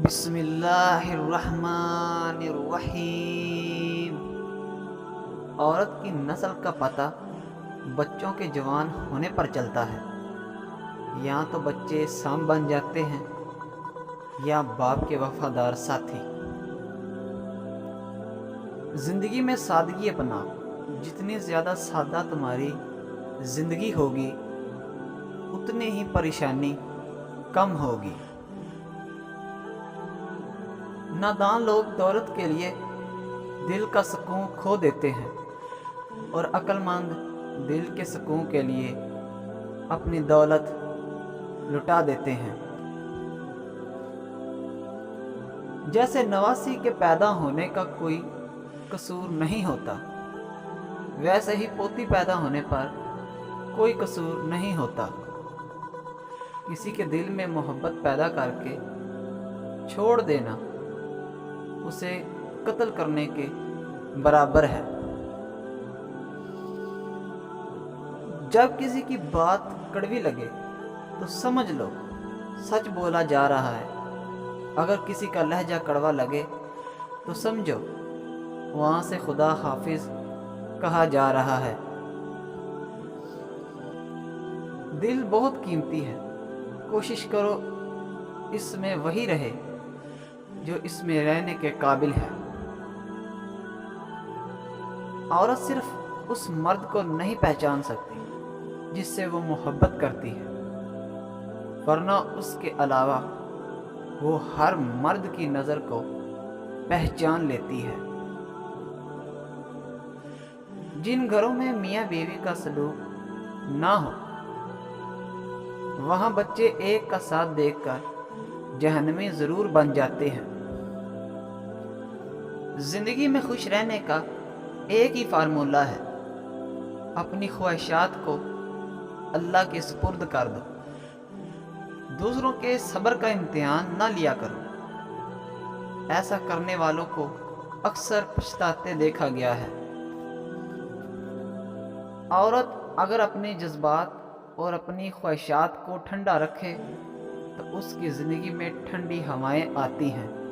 بسم اللہ الرحمن الرحیم۔ عورت کی نسل کا پتہ بچوں کے جوان ہونے پر چلتا ہے۔ یا تو بچے سام بن جاتے ہیں یا باپ کے وفادار ساتھی۔ زندگی میں سادگی اپنا، جتنی زیادہ سادہ تمہاری زندگی ہوگی اتنی ہی پریشانی کم ہوگی۔ نادان لوگ دولت کے لیے دل کا سکون کھو دیتے ہیں اور عقل مند دل کے سکون کے لیے اپنی دولت لٹا دیتے ہیں۔ جیسے نواسی کے پیدا ہونے کا کوئی قصور نہیں ہوتا، ویسے ہی پوتی پیدا ہونے پر کوئی قصور نہیں ہوتا۔ کسی کے دل میں محبت پیدا کر کے چھوڑ دینا اسے قتل کرنے کے برابر ہے۔ جب کسی کی بات کڑوی لگے تو سمجھ لو سچ بولا جا رہا ہے۔ اگر کسی کا لہجہ کڑوا لگے تو سمجھو وہاں سے خدا حافظ کہا جا رہا ہے۔ دل بہت قیمتی ہے، کوشش کرو اس میں وہی رہے جو اس میں رہنے کے قابل ہے۔ عورت صرف اس مرد کو نہیں پہچان سکتی جس سے وہ محبت کرتی ہے، ورنہ اس کے علاوہ وہ ہر مرد کی نظر کو پہچان لیتی ہے۔ جن گھروں میں میاں بیوی کا سلوک نہ ہو وہاں بچے ایک کا ساتھ دیکھ کر جہنمی ضرور بن جاتے ہیں۔ زندگی میں خوش رہنے کا ایک ہی فارمولہ ہے، اپنی خواہشات کو اللہ کے سپرد کر دو۔ دوسروں کے صبر کا امتحان نہ لیا کرو، ایسا کرنے والوں کو اکثر پچھتاتے دیکھا گیا ہے۔ عورت اگر اپنے جذبات اور اپنی خواہشات کو ٹھنڈا رکھے تو اس کی زندگی میں ٹھنڈی ہوائیں آتی ہیں۔